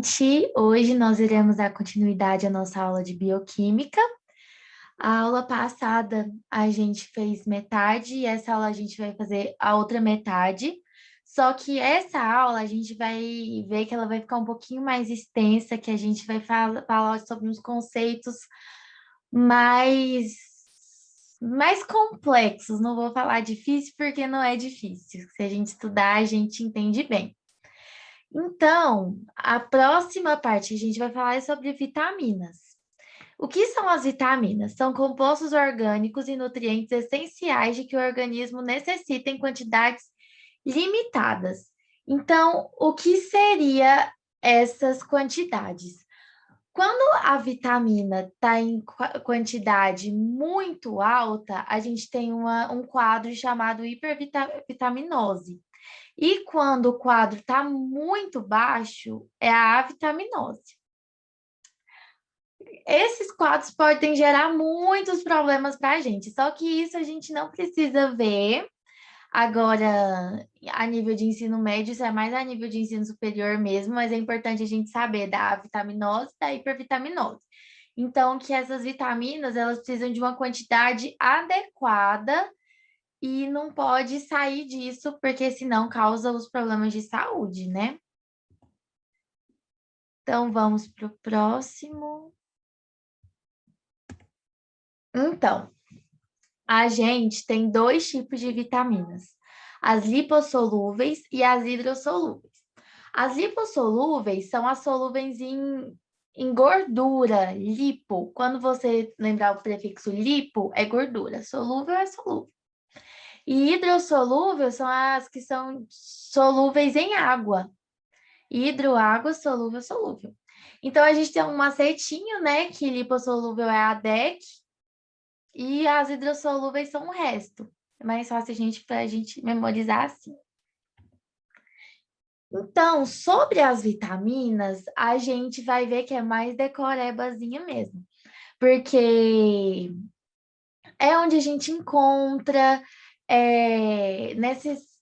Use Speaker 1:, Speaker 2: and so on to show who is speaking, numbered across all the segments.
Speaker 1: gente! Hoje nós iremos dar continuidade à nossa aula de bioquímica. A aula passada a gente fez metade e essa aula a gente vai fazer a outra metade. Só que essa aula a gente vai ver que ela vai ficar um pouquinho mais extensa, que a gente vai falar sobre uns conceitos mais, mais complexos. Não vou falar difícil porque não é difícil. Se a gente estudar, a gente entende bem. Então, a próxima parte que a gente vai falar é sobre vitaminas. O que são as vitaminas? São compostos orgânicos e nutrientes essenciais de que o organismo necessita em quantidades limitadas. Então, o que seria essas quantidades? Quando a vitamina está em quantidade muito alta, a gente tem um quadro chamado hipervitaminose. E quando o quadro está muito baixo, é a avitaminose. Esses quadros podem gerar muitos problemas para a gente, só que isso a gente não precisa ver agora a nível de ensino médio, isso é mais a nível de ensino superior mesmo, mas é importante a gente saber da avitaminose e da hipervitaminose. Então, que essas vitaminas, elas precisam de uma quantidade adequada e não pode sair disso, porque senão causa os problemas de saúde, né? Então, vamos para o próximo. Então, a gente tem dois tipos de vitaminas, as lipossolúveis e as hidrossolúveis. As lipossolúveis são as solúveis em gordura, lipo. Quando você lembrar o prefixo lipo, é gordura, solúvel é solúvel. E hidrossolúvel são as que são solúveis em água. Hidroágua, solúvel, solúvel. Então, a gente tem um macetinho, né? Que lipossolúvel é a DEC e as hidrossolúveis são o resto. É mais fácil para a gente memorizar assim. Então, sobre as vitaminas, a gente vai ver que é mais decorebazinha mesmo. Porque é onde a gente encontra,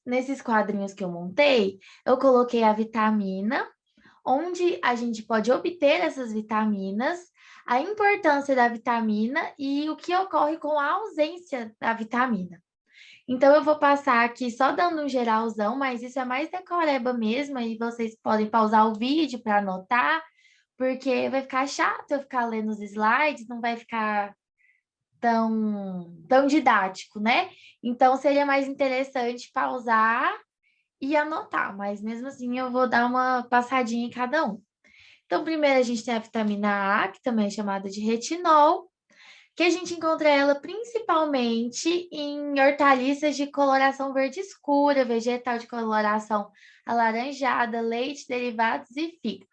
Speaker 1: nesses quadrinhos que eu montei, eu coloquei a vitamina, onde a gente pode obter essas vitaminas, a importância da vitamina e o que ocorre com a ausência da vitamina. Então, eu vou passar aqui só dando um geralzão, mas isso é mais decoreba mesmo, e vocês podem pausar o vídeo para anotar, porque vai ficar chato eu ficar lendo os slides, não vai ficar tão didático, né? Então, seria mais interessante pausar e anotar, mas mesmo assim eu vou dar uma passadinha em cada um. Então, primeiro a gente tem a vitamina A, que também é chamada de retinol, que a gente encontra ela principalmente em hortaliças de coloração verde escura, vegetal de coloração alaranjada, leite, derivados e fibra.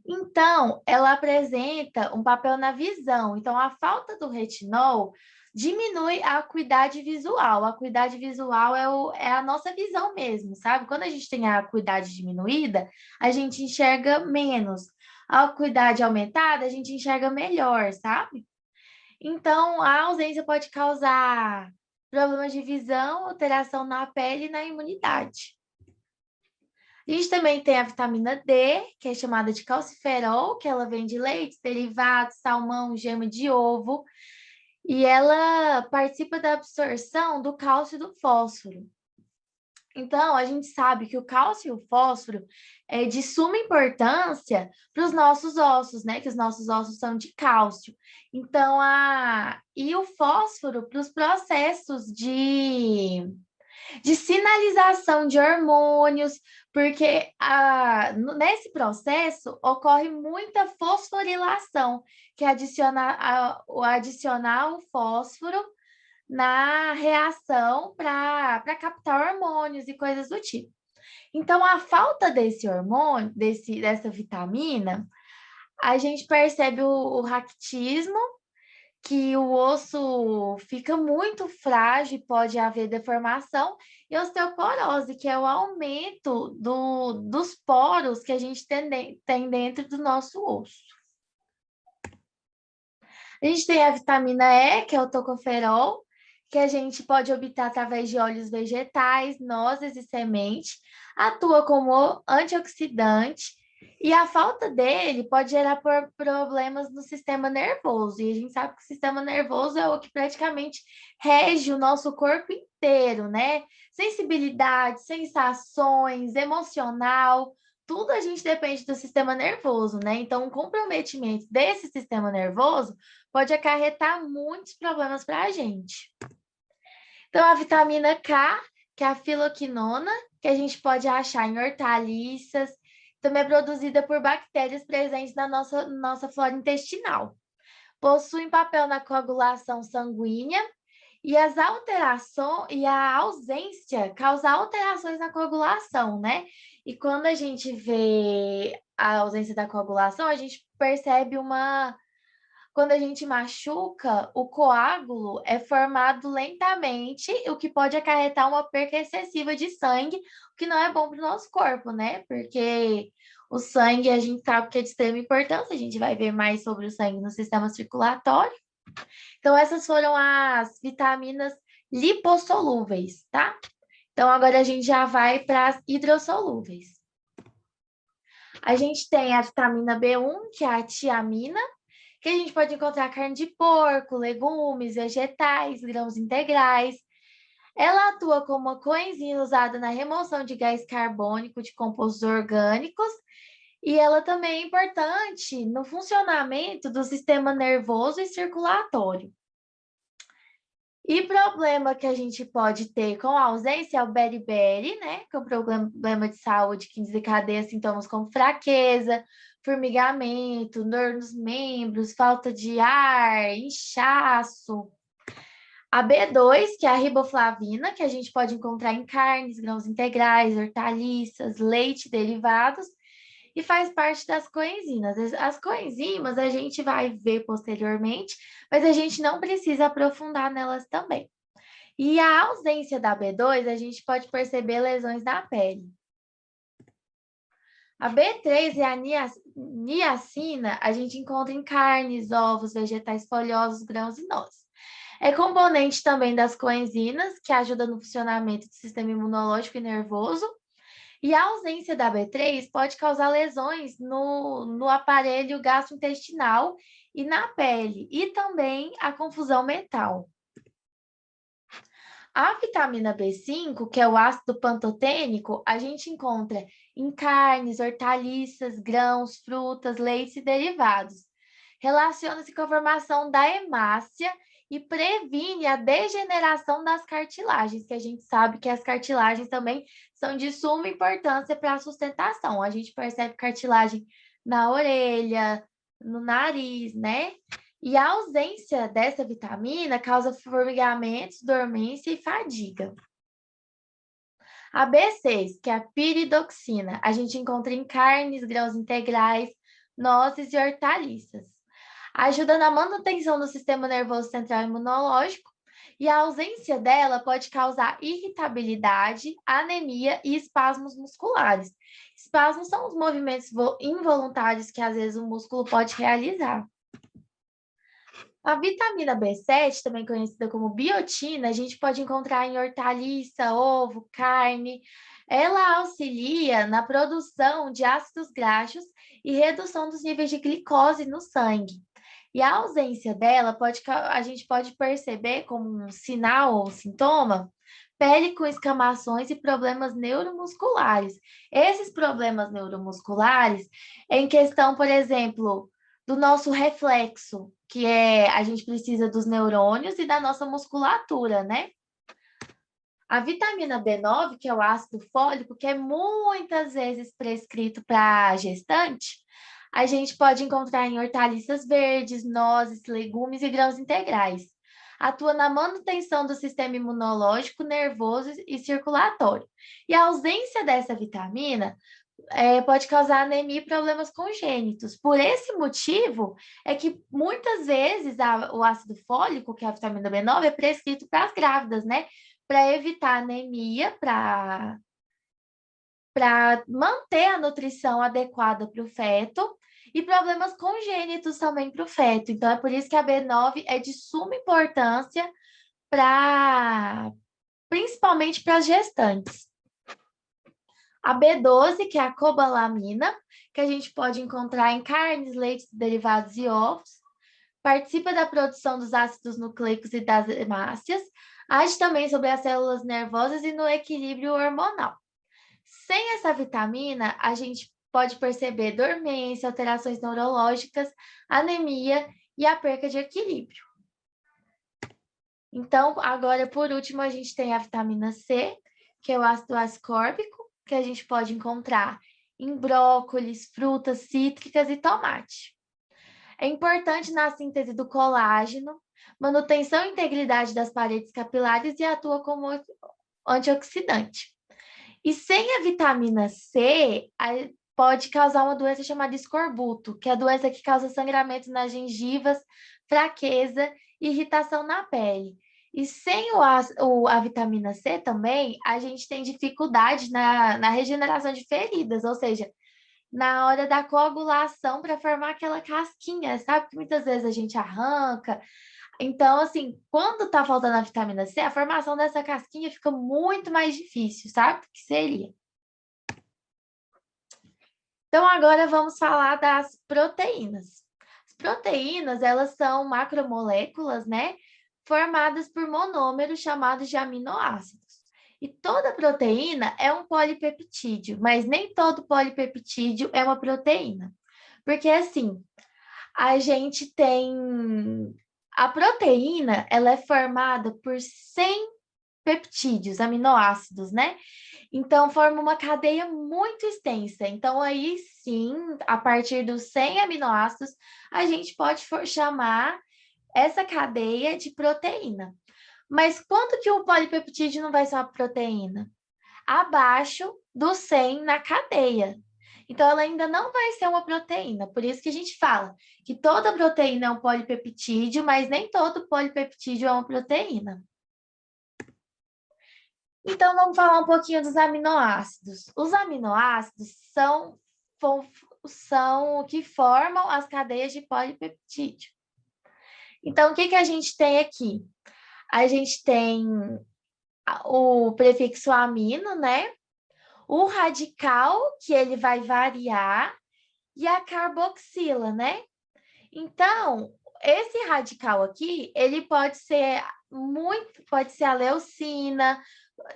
Speaker 1: Então, ela apresenta um papel na visão. Então, a falta do retinol diminui a acuidade visual. A acuidade visual é a nossa visão mesmo, sabe? Quando a gente tem a acuidade diminuída, a gente enxerga menos. A acuidade aumentada, a gente enxerga melhor, sabe? Então, a ausência pode causar problemas de visão, alteração na pele e na imunidade. A gente também tem a vitamina D, que é chamada de calciferol, que ela vem de leite, derivados, salmão, gema de ovo, e ela participa da absorção do cálcio e do fósforo. Então, a gente sabe que o cálcio e o fósforo é de suma importância para os nossos ossos, né? Que os nossos ossos são de cálcio. Então, e o fósforo para os processos de sinalização de hormônios, porque nesse processo ocorre muita fosforilação, que é adicionar o fósforo na reação para captar hormônios e coisas do tipo. Então, a falta desse hormônio, dessa vitamina, a gente percebe o raquitismo, que o osso fica muito frágil, pode haver deformação, e osteoporose, que é o aumento dos poros que a gente tem dentro do nosso osso. A gente tem a vitamina E, que é o tocoferol, que a gente pode obter através de óleos vegetais, nozes e sementes, atua como antioxidante E a falta dele pode gerar problemas no sistema nervoso. E a gente sabe que o sistema nervoso é o que praticamente rege o nosso corpo inteiro, né? Sensibilidade, sensações, emocional, tudo a gente depende do sistema nervoso, né? Então, um comprometimento desse sistema nervoso pode acarretar muitos problemas para a gente. Então, a vitamina K, que é a filoquinona, que a gente pode achar em hortaliças, também é produzida por bactérias presentes na nossa flora intestinal. Possui papel na coagulação sanguínea e as alterações e a ausência causa alterações na coagulação, né? E quando a gente vê a ausência da coagulação, a gente percebe quando a gente machuca, o coágulo é formado lentamente, o que pode acarretar uma perca excessiva de sangue, o que não é bom para o nosso corpo, né? Porque o sangue a gente sabe que é de extrema importância, a gente vai ver mais sobre o sangue no sistema circulatório. Então, essas foram as vitaminas lipossolúveis, tá? Então, agora a gente já vai para as hidrossolúveis. A gente tem a vitamina B1, que é a tiamina, que a gente pode encontrar carne de porco, legumes, vegetais, grãos integrais. Ela atua como uma coenzima usada na remoção de gás carbônico de compostos orgânicos e ela também é importante no funcionamento do sistema nervoso e circulatório. E problema que a gente pode ter com a ausência é o beriberi, né? Que é um problema de saúde que desencadeia sintomas como fraqueza, formigamento, dor nos membros, falta de ar, inchaço. A B2, que é a riboflavina, que a gente pode encontrar em carnes, grãos integrais, hortaliças, leite, derivados, e faz parte das coenzimas. As coenzimas a gente vai ver posteriormente, mas a gente não precisa aprofundar nelas também. E a ausência da B2, a gente pode perceber lesões na pele. A B3 e a niacina, a gente encontra em carnes, ovos, vegetais folhosos, grãos e nozes. É componente também das coenzinas, que ajuda no funcionamento do sistema imunológico e nervoso. E a ausência da B3 pode causar lesões no aparelho gastrointestinal e na pele, e também a confusão mental. A vitamina B5, que é o ácido pantotênico, a gente encontra em carnes, hortaliças, grãos, frutas, leites e derivados. Relaciona-se com a formação da hemácia e previne a degeneração das cartilagens, que a gente sabe que as cartilagens também são de suma importância para a sustentação. A gente percebe cartilagem na orelha, no nariz, né? E a ausência dessa vitamina causa formigamentos, dormência e fadiga. A B6, que é a piridoxina, a gente encontra em carnes, grãos integrais, nozes e hortaliças. Ajuda na manutenção do sistema nervoso central e imunológico, e a ausência dela pode causar irritabilidade, anemia e espasmos musculares. Espasmos são os movimentos involuntários que às vezes o músculo pode realizar. A vitamina B7, também conhecida como biotina, a gente pode encontrar em hortaliça, ovo, carne. Ela auxilia na produção de ácidos graxos e redução dos níveis de glicose no sangue. E a ausência dela a gente pode perceber como um sinal ou sintoma, pele com escamações e problemas neuromusculares. Esses problemas neuromusculares, em questão, por exemplo, do nosso reflexo, que é a gente precisa dos neurônios e da nossa musculatura, né? A vitamina B9, que é o ácido fólico, que é muitas vezes prescrito para gestante, a gente pode encontrar em hortaliças verdes, nozes, legumes e grãos integrais. Atua na manutenção do sistema imunológico, nervoso e circulatório. E a ausência dessa vitamina pode causar anemia e problemas congênitos. Por esse motivo, é que muitas vezes o ácido fólico, que é a vitamina B9, é prescrito para as grávidas, né? Para evitar anemia, para manter a nutrição adequada para o feto e problemas congênitos também para o feto. Então, é por isso que a B9 é de suma importância principalmente para as gestantes. A B12, que é a cobalamina, que a gente pode encontrar em carnes, leites, derivados e ovos. Participa da produção dos ácidos nucleicos e das hemácias. Age também sobre as células nervosas e no equilíbrio hormonal. Sem essa vitamina, a gente pode perceber dormência, alterações neurológicas, anemia e a perca de equilíbrio. Então, agora, por último, a gente tem a vitamina C, que é o ácido ascórbico, que a gente pode encontrar em brócolis, frutas cítricas e tomate. É importante na síntese do colágeno, manutenção e integridade das paredes capilares e atua como antioxidante. E sem a vitamina C, pode causar uma doença chamada escorbuto, que é a doença que causa sangramento nas gengivas, fraqueza e irritação na pele. E sem a vitamina C também, a gente tem dificuldade na regeneração de feridas, ou seja, na hora da coagulação para formar aquela casquinha, sabe? Que muitas vezes a gente arranca. Então, assim, quando tá faltando a vitamina C, a formação dessa casquinha fica muito mais difícil, sabe? Que seria. Então, agora vamos falar das proteínas. As proteínas, elas são macromoléculas, né? Formadas por monômeros chamados de aminoácidos. E toda proteína é um polipeptídeo, mas nem todo polipeptídeo é uma proteína. Porque, assim, a gente tem... A proteína, ela é formada por 100 peptídeos, aminoácidos, né? Então, forma uma cadeia muito extensa. Então, aí sim, a partir dos 100 aminoácidos, a gente pode chamar essa cadeia de proteína. Mas quanto que o polipeptídeo não vai ser uma proteína? Abaixo dos 100 na cadeia. Então, ela ainda não vai ser uma proteína. Por isso que a gente fala que toda proteína é um polipeptídeo, mas nem todo polipeptídeo é uma proteína. Então, vamos falar um pouquinho dos aminoácidos. Os aminoácidos são o que formam as cadeias de polipeptídeo. Então, o que a gente tem aqui? A gente tem o prefixo amino, né? O radical, que ele vai variar, e a carboxila, né? Então, esse radical aqui, ele pode ser a leucina.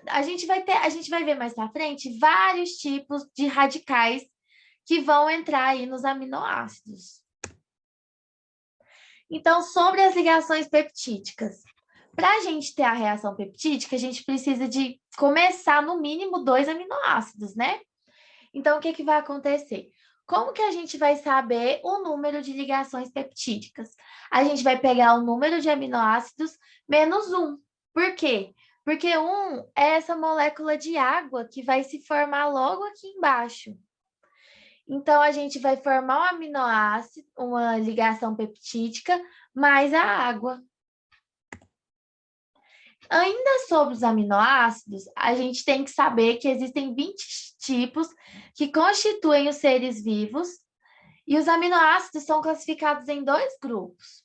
Speaker 1: A gente vai ver mais para frente vários tipos de radicais que vão entrar aí nos aminoácidos. Então, sobre as ligações peptídicas. Para a gente ter a reação peptídica, a gente precisa de começar no mínimo 2 aminoácidos, né? Então, o que vai acontecer? Como que a gente vai saber o número de ligações peptídicas? A gente vai pegar o número de aminoácidos menos 1. Por quê? Porque 1 é essa molécula de água que vai se formar logo aqui embaixo. Então, a gente vai formar um aminoácido, uma ligação peptídica, mais a água. Ainda sobre os aminoácidos, a gente tem que saber que existem 20 tipos que constituem os seres vivos, e os aminoácidos são classificados em 2 grupos: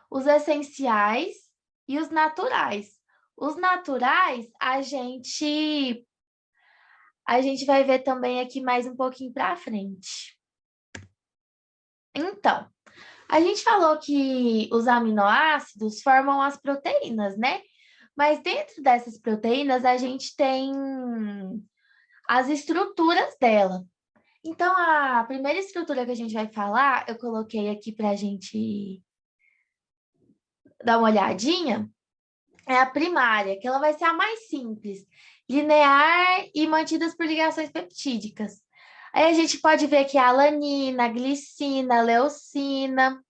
Speaker 1: os essenciais e os naturais. Os naturais, a gente vai ver também aqui mais um pouquinho para frente. Então, a gente falou que os aminoácidos formam as proteínas, né? Mas dentro dessas proteínas, a gente tem as estruturas dela. Então, a primeira estrutura que a gente vai falar, eu coloquei aqui para a gente dar uma olhadinha, é a primária, que ela vai ser a mais simples, linear e mantidas por ligações peptídicas. Aí a gente pode ver que a alanina, a glicina, a leucina.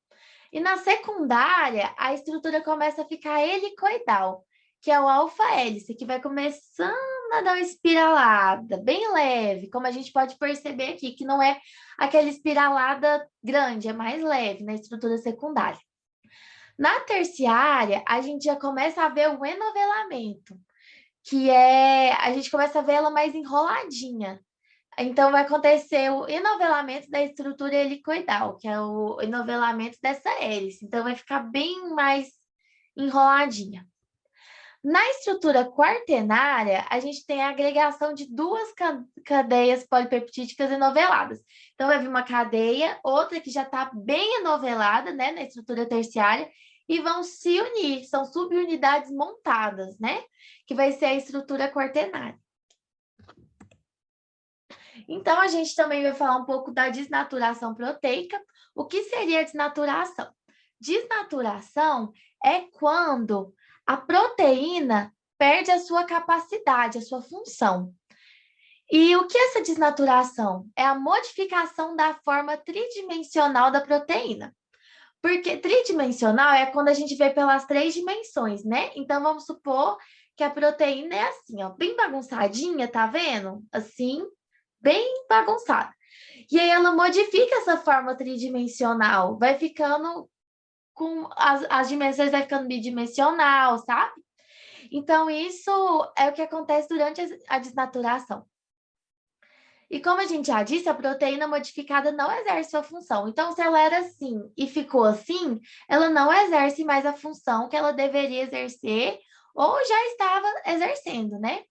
Speaker 1: E na secundária, a estrutura começa a ficar helicoidal, que é o alfa-hélice, que vai começando a dar uma espiralada, bem leve, como a gente pode perceber aqui, que não é aquela espiralada grande, é mais leve na estrutura secundária. Na terciária, a gente já começa a ver o enovelamento, a gente começa a ver ela mais enroladinha. Então, vai acontecer o enovelamento da estrutura helicoidal, que é o enovelamento dessa hélice. Então, vai ficar bem mais enroladinha. Na estrutura quaternária, a gente tem a agregação de duas cadeias polipeptídicas enoveladas. Então, vai vir uma cadeia, outra que já está bem enovelada, né, na estrutura terciária, e vão se unir, são subunidades montadas, né, que vai ser a estrutura quaternária. Então, a gente também vai falar um pouco da desnaturação proteica. O que seria a desnaturação? Desnaturação é quando a proteína perde a sua capacidade, a sua função. E o que é essa desnaturação? É a modificação da forma tridimensional da proteína. Porque tridimensional é quando a gente vê pelas 3 dimensões, né? Então, vamos supor que a proteína é assim, ó, bem bagunçadinha, tá vendo? Assim, bem bagunçada. E aí ela modifica essa forma tridimensional, vai ficando com as dimensões vai ficando bidimensional, sabe? Então, isso é o que acontece durante a desnaturação. E como a gente já disse, a proteína modificada não exerce sua função. Então, se ela era assim e ficou assim, ela não exerce mais a função que ela deveria exercer ou já estava exercendo, né?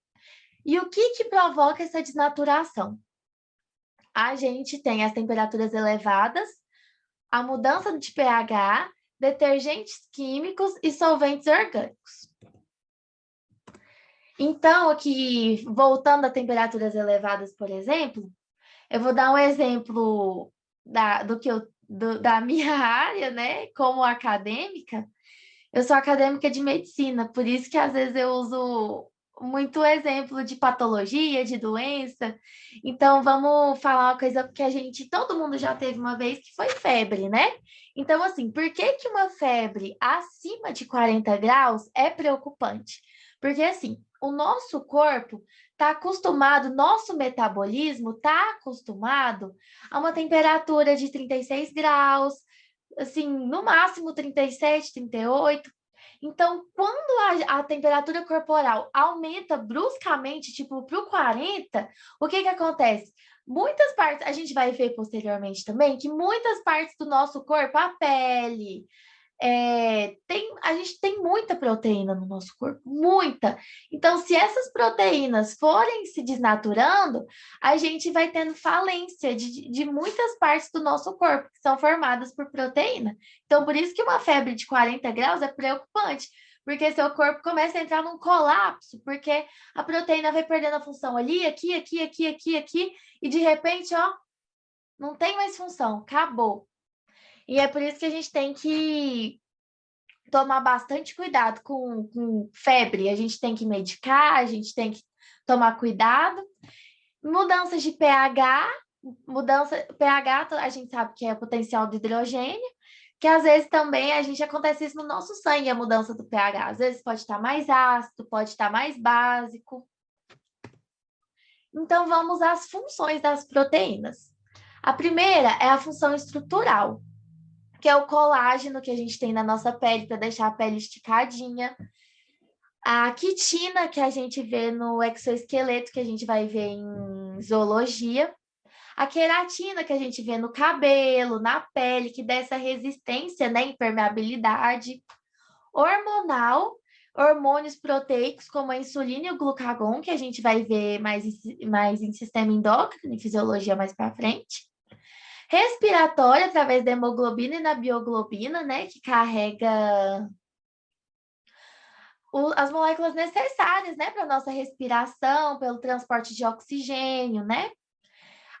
Speaker 1: E o que provoca essa desnaturação? A gente tem as temperaturas elevadas, a mudança de pH, detergentes químicos e solventes orgânicos. Então, aqui, voltando a temperaturas elevadas, por exemplo, eu vou dar um exemplo da minha área, né, como acadêmica. Eu sou acadêmica de medicina, por isso que às vezes eu uso muito exemplo de patologia, de doença. Então, vamos falar uma coisa que todo mundo já teve uma vez, que foi febre, né? Então, assim, por que que uma febre acima de 40 graus é preocupante? Porque, assim, o nosso corpo está acostumado, nosso metabolismo está acostumado a uma temperatura de 36 graus, assim, no máximo 37, 38. Então, quando a temperatura corporal aumenta bruscamente, tipo, para o 40, o que que acontece? Muitas partes, a gente vai ver posteriormente também, que muitas partes do nosso corpo, a pele, a gente tem muita proteína no nosso corpo, muita. Então, se essas proteínas forem se desnaturando, a gente vai tendo falência de muitas partes do nosso corpo, que são formadas por proteína. Então, por isso que uma febre de 40 graus é preocupante, porque seu corpo começa a entrar num colapso, porque a proteína vai perdendo a função ali, aqui, aqui, aqui, aqui, aqui, e de repente, ó, não tem mais função, acabou. E é por isso que a gente tem que tomar bastante cuidado com febre. A gente tem que medicar, a gente tem que tomar cuidado. Mudanças de pH, pH, a gente sabe que é potencial de hidrogênio, que às vezes também a gente acontece isso no nosso sangue, a mudança do pH. Às vezes pode estar mais ácido, pode estar mais básico. Então, vamos às funções das proteínas. A primeira é a função estrutural, que é o colágeno que a gente tem na nossa pele para deixar a pele esticadinha. A quitina que a gente vê no exoesqueleto, que a gente vai ver em zoologia. A queratina que a gente vê no cabelo, na pele, que dá essa resistência, né, impermeabilidade. Hormonal, hormônios proteicos como a insulina e o glucagon, que a gente vai ver mais em sistema endócrino e fisiologia mais para frente. Respiratória, através da hemoglobina e da bioglobina, né, que carrega as moléculas necessárias, né, para nossa respiração, pelo transporte de oxigênio, né?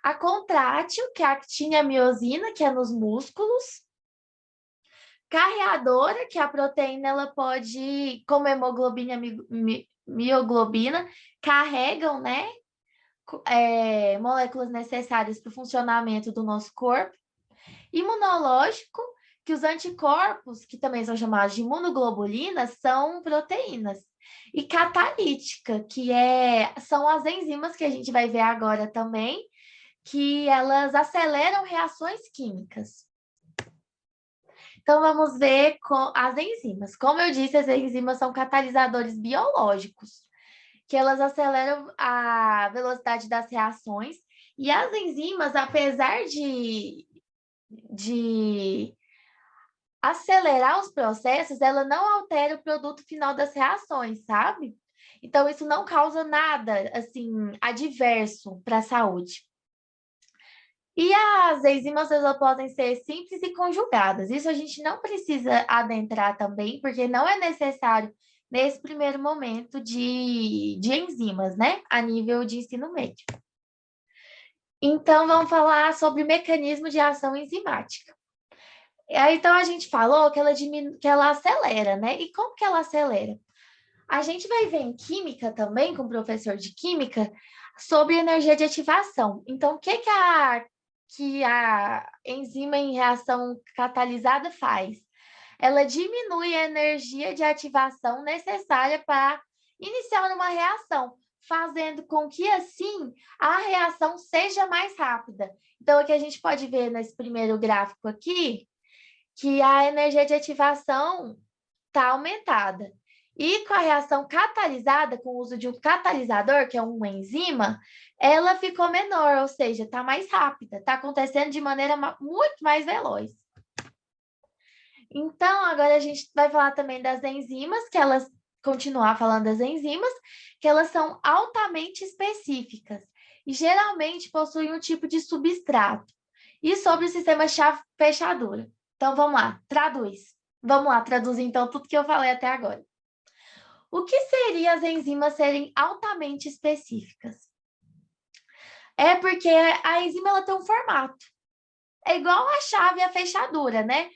Speaker 1: A contrátil, que é a actina e a miosina, que é nos músculos. Carreadora, que a proteína, ela pode, como a hemoglobina e mioglobina, carregam, né, moléculas necessárias para o funcionamento do nosso corpo. Imunológico, que os anticorpos, que também são chamados de imunoglobulinas, são proteínas. E catalítica, são as enzimas que a gente vai ver agora também, que elas aceleram reações químicas. Então, vamos ver com as enzimas. Como eu disse, as enzimas são catalisadores biológicos, que elas aceleram a velocidade das reações. E as enzimas, apesar de acelerar os processos, ela não altera o produto final das reações, sabe? Então, isso não causa nada, assim, adverso para a saúde. E as enzimas, elas podem ser simples e conjugadas. Isso a gente não precisa adentrar também, porque não é necessário nesse primeiro momento de enzimas, né? A nível de ensino médio. Então, vamos falar sobre mecanismo de ação enzimática. Então, a gente falou que que ela acelera, né? E como que ela acelera? A gente vai ver em química também, com o professor de química, sobre energia de ativação. Então, o que que a enzima em reação catalisada faz? Ela diminui a energia de ativação necessária para iniciar uma reação, fazendo com que, assim, a reação seja mais rápida. Então, aqui a gente pode ver nesse primeiro gráfico aqui, que a energia de ativação está aumentada. E com a reação catalisada, com o uso de um catalisador, que é uma enzima, ela ficou menor, ou seja, está mais rápida, está acontecendo de maneira muito mais veloz. Então, agora a gente vai falar também das enzimas, continuar falando das enzimas, que elas são altamente específicas e geralmente possuem um tipo de substrato. E sobre o sistema chave-fechadura. Então, vamos lá, traduz. Vamos lá, traduzir então tudo que eu falei até agora. O que seria as enzimas serem altamente específicas? É porque a enzima ela tem um formato. É igual a chave e a fechadura, né?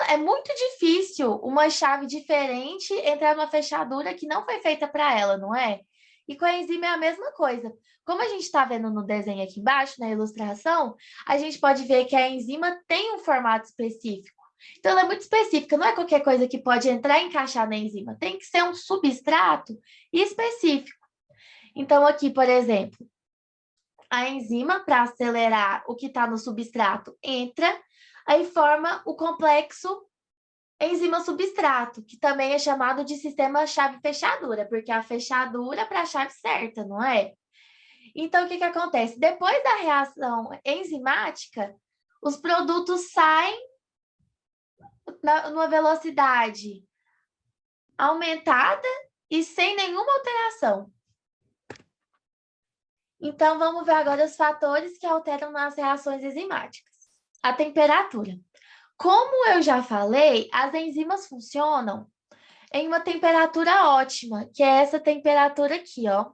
Speaker 1: É muito difícil uma chave diferente entrar numa fechadura que não foi feita para ela, não é? E com a enzima é a mesma coisa. Como a gente está vendo no desenho aqui embaixo, na ilustração, a gente pode ver que a enzima tem um formato específico. Então, ela é muito específica, não é qualquer coisa que pode entrar e encaixar na enzima. Tem que ser um substrato específico. Então, aqui, por exemplo, a enzima, para acelerar o que está no substrato, entra, aí forma o complexo enzima-substrato, que também é chamado de sistema chave-fechadura, porque a fechadura para a chave certa, não é? Então, o que acontece? Depois da reação enzimática, os produtos saem numa velocidade aumentada e sem nenhuma alteração. Então, vamos ver agora os fatores que alteram nas reações enzimáticas. A temperatura. Como eu já falei, as enzimas funcionam em uma temperatura ótima, que é essa temperatura aqui, ó.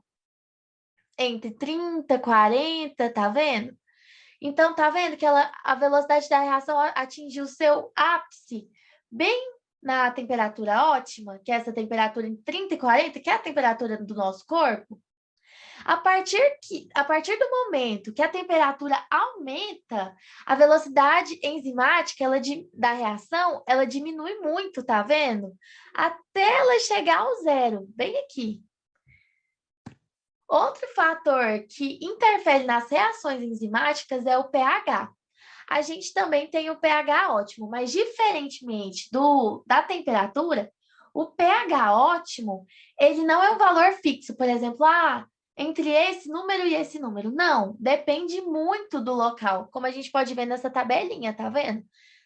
Speaker 1: Entre 30 e 40, tá vendo? Então, tá vendo que a velocidade da reação atingiu o seu ápice bem na temperatura ótima, que é essa temperatura entre 30 e 40, que é a temperatura do nosso corpo. A partir do momento que a temperatura aumenta, a velocidade enzimática da reação, ela diminui muito, tá vendo? Até ela chegar ao zero, bem aqui. Outro fator que interfere nas reações enzimáticas é o pH. A gente também tem o pH ótimo, mas diferentemente da temperatura, o pH ótimo, ele não é um valor fixo, por exemplo, entre esse número e esse número. Não, depende muito do local, como a gente pode ver nessa tabelinha, tá vendo?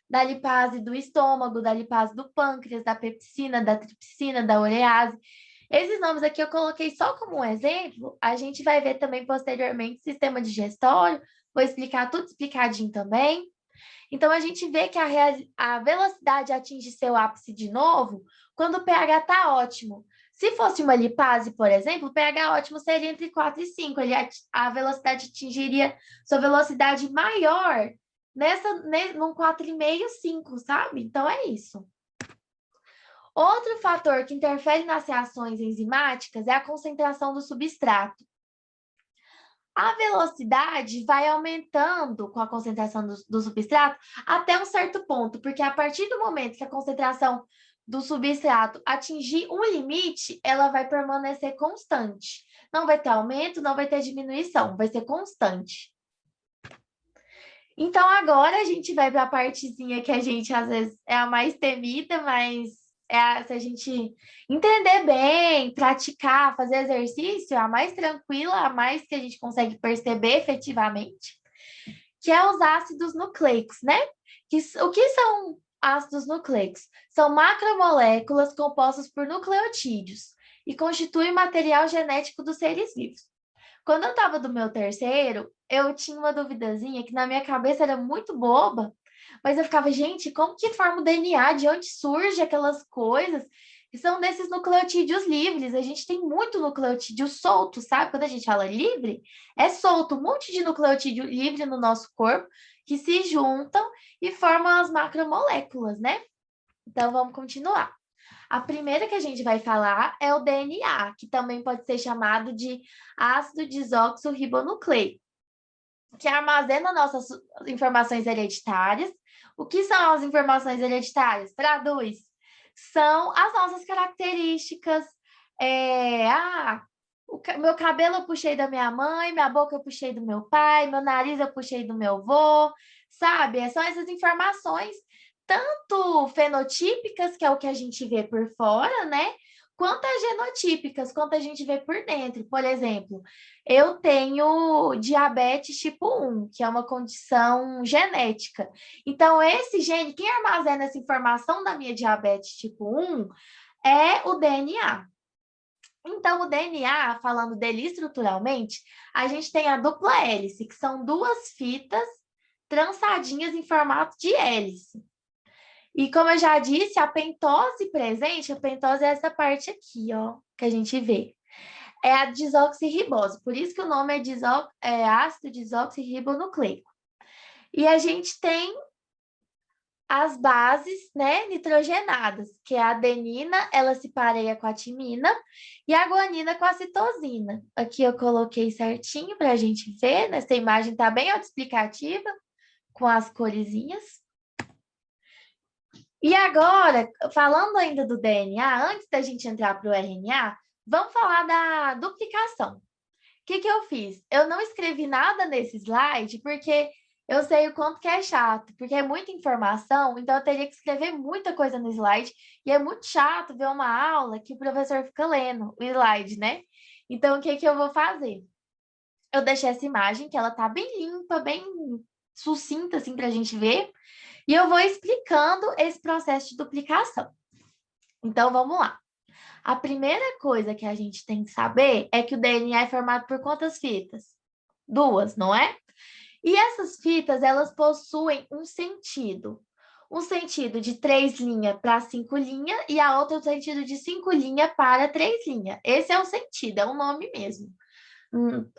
Speaker 1: Da lipase do estômago, da lipase do pâncreas, da pepsina, da tripsina, da urease. Esses nomes aqui eu coloquei só como um exemplo, a gente vai ver também posteriormente sistema digestório, vou explicar tudo explicadinho também. Então, a gente vê que a velocidade atinge seu ápice de novo quando o pH está ótimo. Se fosse uma lipase, por exemplo, o pH ótimo seria entre 4 e 5. A velocidade atingiria sua velocidade maior num 4,5, 5, sabe? Então, é isso. Outro fator que interfere nas reações enzimáticas é a concentração do substrato. A velocidade vai aumentando com a concentração do substrato até um certo ponto, porque a partir do momento que a concentração do substrato atingir um limite, ela vai permanecer constante. Não vai ter aumento, não vai ter diminuição, vai ser constante. Então, agora a gente vai para a partezinha que a gente, às vezes, é a mais temida, mas se a gente entender bem, praticar, fazer exercício, é a mais tranquila, a mais que a gente consegue perceber efetivamente, que é os ácidos nucleicos, né? O que são ácidos nucleicos. São macromoléculas compostas por nucleotídeos e constituem material genético dos seres vivos. Quando eu estava do meu terceiro, eu tinha uma duvidazinha que na minha cabeça era muito boba, mas eu ficava, gente, como que forma o DNA? De onde surge aquelas coisas? Que são desses nucleotídeos livres. A gente tem muito nucleotídeo solto, sabe? Quando a gente fala livre, é solto, um monte de nucleotídeo livre no nosso corpo que se juntam e formam as macromoléculas, né? Então, vamos continuar. A primeira que a gente vai falar é o DNA, que também pode ser chamado de ácido desoxirribonucleico, que armazena nossas informações hereditárias. O que são as informações hereditárias? Traduz. São as nossas características. Meu cabelo eu puxei da minha mãe, minha boca eu puxei do meu pai, meu nariz eu puxei do meu avô, sabe? São essas informações, tanto fenotípicas, que é o que a gente vê por fora, né? Quanto as genotípicas, quanto a gente vê por dentro. Por exemplo, eu tenho diabetes tipo 1, que é uma condição genética. Então, esse gene, quem armazena essa informação da minha diabetes tipo 1 é o DNA. Então, o DNA, falando dele estruturalmente, a gente tem a dupla hélice, que são duas fitas trançadinhas em formato de hélice. E como eu já disse, a pentose presente, a pentose é essa parte aqui, ó, que a gente vê. É a desoxirribose, por isso que o nome é ácido desoxirribonucleico. E a gente tem as bases, né, nitrogenadas, que é a adenina, ela se pareia com a timina, e a guanina com a citosina. Aqui eu coloquei certinho para a gente ver, nessa imagem está bem autoexplicativa, com as coresinhas. E agora, falando ainda do DNA, antes da gente entrar para o RNA, vamos falar da duplicação. O que eu fiz? Eu não escrevi nada nesse slide, porque eu sei o quanto que é chato, porque é muita informação, então eu teria que escrever muita coisa no slide, e é muito chato ver uma aula que o professor fica lendo o slide, né? Então, o que eu vou fazer? Eu deixei essa imagem, que ela tá bem limpa, bem sucinta, assim, para a gente ver, e eu vou explicando esse processo de duplicação. Então, vamos lá. A primeira coisa que a gente tem que saber é que o DNA é formado por quantas fitas? Duas, não é? E essas fitas, elas possuem um sentido. Um sentido de 3 linhas para 5 linhas e a outra o sentido de 5 linhas para 3 linhas. Esse é o sentido, é o nome mesmo.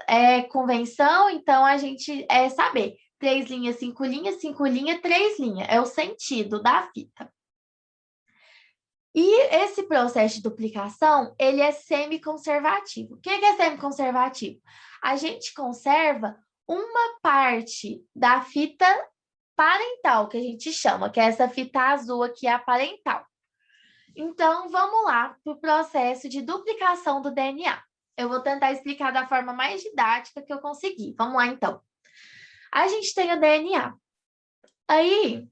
Speaker 1: É convenção, então a gente é saber. 3 linhas, 5 linhas, 5 linhas, 3 linhas. É o sentido da fita. E esse processo de duplicação, ele é semiconservativo. O que é semiconservativo? A gente conserva uma parte da fita parental, que a gente chama, que é essa fita azul aqui, a parental. Então, vamos lá para o processo de duplicação do DNA. Eu vou tentar explicar da forma mais didática que eu conseguir. Vamos lá, então. A gente tem o DNA. Aí,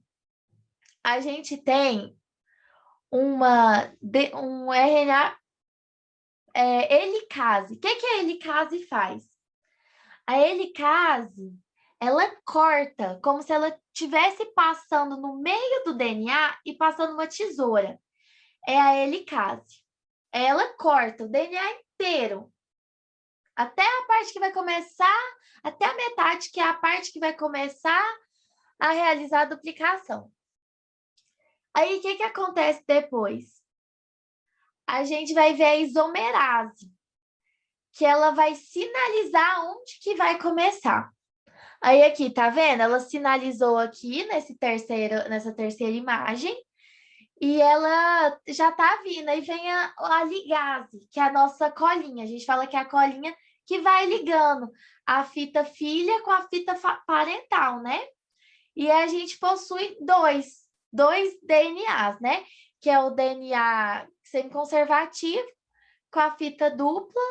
Speaker 1: a gente tem um RNA helicase. O que a helicase faz? A helicase, ela corta, como se ela estivesse passando no meio do DNA e passando uma tesoura. É a helicase. Ela corta o DNA inteiro, até a parte que vai começar, até a metade, que é a parte que vai começar a realizar a duplicação. Aí, o que acontece depois? A gente vai ver a isomerase, que ela vai sinalizar onde que vai começar. Aí aqui, tá vendo? Ela sinalizou aqui nessa terceira imagem, e ela já tá vindo. Aí vem a ligase, que é a nossa colinha. A gente fala que é a colinha que vai ligando a fita filha com a fita parental, né? E a gente possui dois DNAs, né? Que é o DNA semiconservativo, com a fita dupla,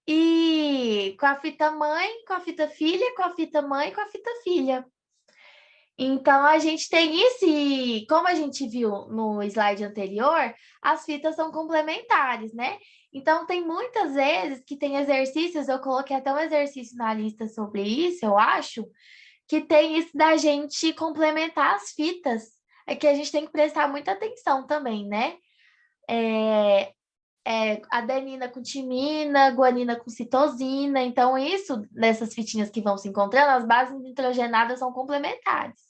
Speaker 1: e com a fita mãe, com a fita filha, com a fita mãe, com a fita filha. Então, a gente tem isso e, como a gente viu no slide anterior, as fitas são complementares, né? Então, tem muitas vezes que tem exercícios, eu coloquei até um exercício na lista sobre isso, eu acho, que tem isso da gente complementar as fitas. é que a gente tem que prestar muita atenção também, né? É, adenina com timina, guanina com citosina. Então, isso, nessas fitinhas que vão se encontrando, as bases nitrogenadas são complementares.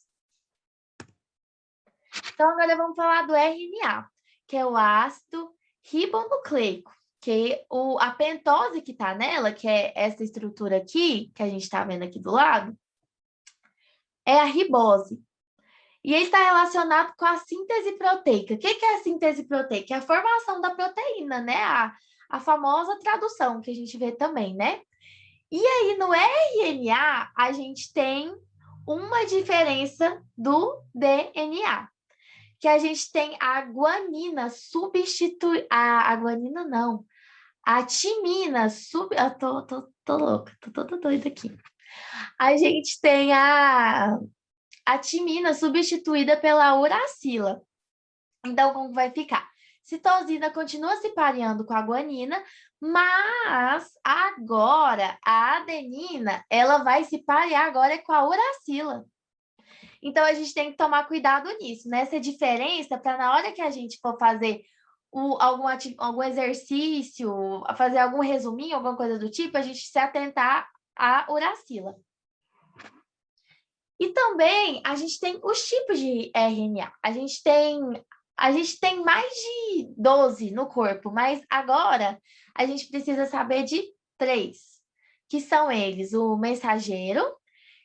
Speaker 1: Então, agora vamos falar do RNA, que é o ácido ribonucleico, que a pentose que está nela, que é essa estrutura aqui, que a gente está vendo aqui do lado, é a ribose. E ele está relacionado com a síntese proteica. O que é a síntese proteica? É a formação da proteína, né? A famosa tradução que a gente vê também, né? E aí, no RNA, a gente tem uma diferença do DNA, que a gente tem a guanina substitui... A guanina não, a timina Eu tô louca, tô toda doida aqui. A gente tem a timina substituída pela uracila. Então, como vai ficar? Citosina continua se pareando com a guanina, mas agora a adenina, ela vai se parear agora com a uracila. Então, a gente tem que tomar cuidado nisso, nessa diferença, para na hora que a gente for fazer algum exercício, fazer algum resuminho, alguma coisa do tipo, a gente se atentar à uracila. E também a gente tem os tipos de RNA. A gente tem mais de 12 no corpo, mas agora a gente precisa saber de 3, que são eles: o mensageiro,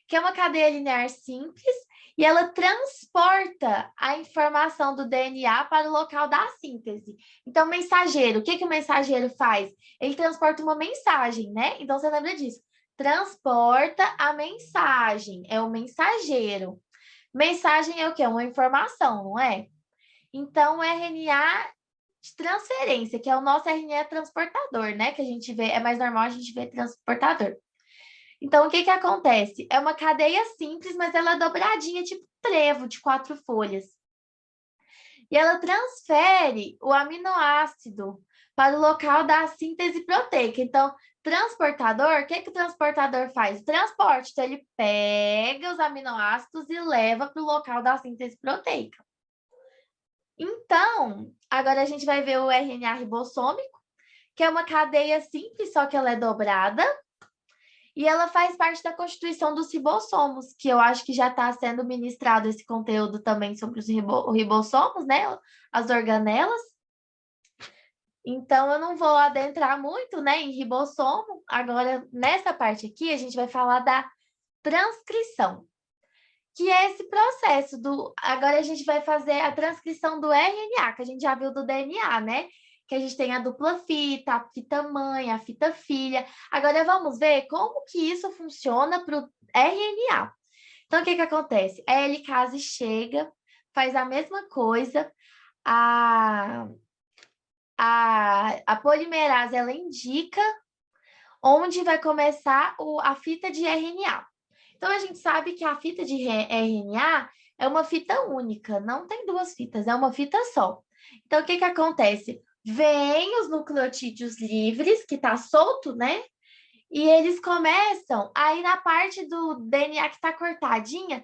Speaker 1: que é uma cadeia linear simples, e ela transporta a informação do DNA para o local da síntese. Então, mensageiro, o que o mensageiro faz? Ele transporta uma mensagem, né? Então, você lembra disso. Transporta a mensagem, é o mensageiro. Mensagem é o quê? Uma informação, não é? Então, o RNA de transferência, que é o nosso RNA transportador, né? Que a gente vê, é mais normal a gente ver transportador. Então, o que que acontece? É uma cadeia simples, mas ela é dobradinha, tipo trevo de 4 folhas. E ela transfere o aminoácido para o local da síntese proteica. Então, transportador, o que que o transportador faz? Transporte. Então, ele pega os aminoácidos e leva para o local da síntese proteica. Então, agora a gente vai ver o RNA ribossômico, que é uma cadeia simples, só que ela é dobrada. E ela faz parte da constituição dos ribossomos, que eu acho que já está sendo ministrado esse conteúdo também sobre os ribossomos, né? As organelas. Então, eu não vou adentrar muito, né, em ribossomo. Agora, nessa parte aqui, a gente vai falar da transcrição, que é esse processo do... Agora, a gente vai fazer a transcrição do RNA, que a gente já viu do DNA, né? Que a gente tem a dupla fita, a fita mãe, a fita filha. Agora, vamos ver como que isso funciona para o RNA. Então, o que que acontece? A helicase chega, faz a mesma coisa, a a polimerase ela indica onde vai começar a fita de RNA. Então, a gente sabe que a fita de RNA é uma fita única, não tem duas fitas, é uma fita só. Então, o que que acontece? Vem os nucleotídeos livres, que está solto, né? E eles começam, aí na parte do DNA que está cortadinha,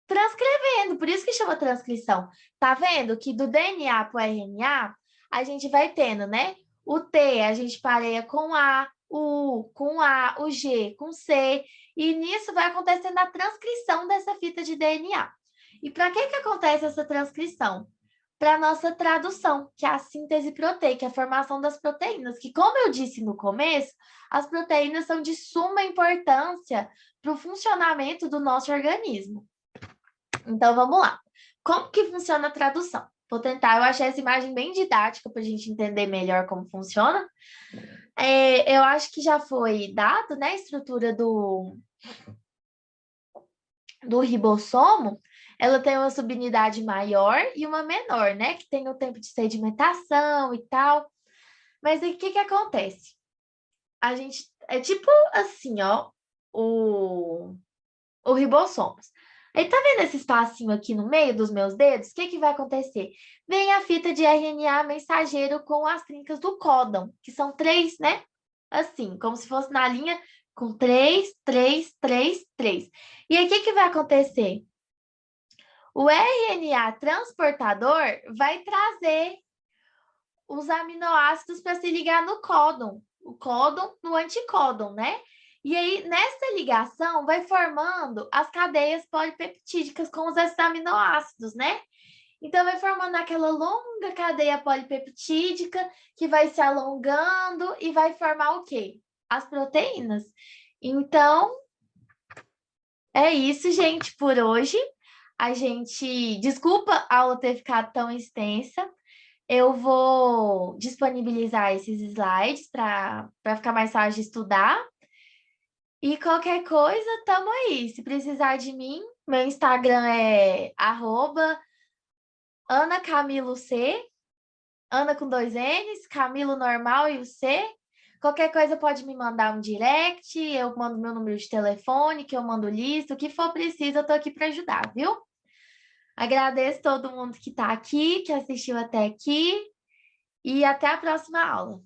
Speaker 1: transcrevendo, por isso que chama transcrição. Tá vendo que do DNA para o RNA, a gente vai tendo, né? O T a gente pareia com A, o U com A, o G com C, e nisso vai acontecendo a transcrição dessa fita de DNA. E para que acontece essa transcrição? Para a nossa tradução, que é a síntese proteica, a formação das proteínas, que, como eu disse no começo, as proteínas são de suma importância para o funcionamento do nosso organismo. Então, vamos lá. Como que funciona a tradução? Vou tentar, eu achei essa imagem bem didática para a gente entender melhor como funciona. Eu acho que já foi dado, né, a estrutura do ribossomo. Ela tem uma subunidade maior e uma menor, né, que tem o tempo de sedimentação e tal. Mas aí, o que que acontece? A gente, é tipo assim, ó, o ribossomos. Aí, tá vendo esse espacinho aqui no meio dos meus dedos? O que que vai acontecer? Vem a fita de RNA mensageiro com as trincas do códon, que são 3, né? Assim, como se fosse na linha com 3, 3, 3, 3. E aí, o que que vai acontecer? O RNA transportador vai trazer os aminoácidos para se ligar no códon, o códon no anticódon, né? E aí, nessa ligação, vai formando as cadeias polipeptídicas com os aminoácidos, né? Então, vai formando aquela longa cadeia polipeptídica que vai se alongando e vai formar o quê? As proteínas. Então, é isso, gente, por hoje. A gente, desculpa a aula ter ficado tão extensa. Eu vou disponibilizar esses slides para ficar mais fácil de estudar. E qualquer coisa, tamo aí. Se precisar de mim, meu Instagram é @AnaCamiloC, Ana com 2 N's, Camilo normal e o C. Qualquer coisa pode me mandar um direct, eu mando meu número de telefone, que eu mando lista, o que for preciso, eu tô aqui para ajudar, viu? Agradeço todo mundo que está aqui, que assistiu até aqui, e até a próxima aula.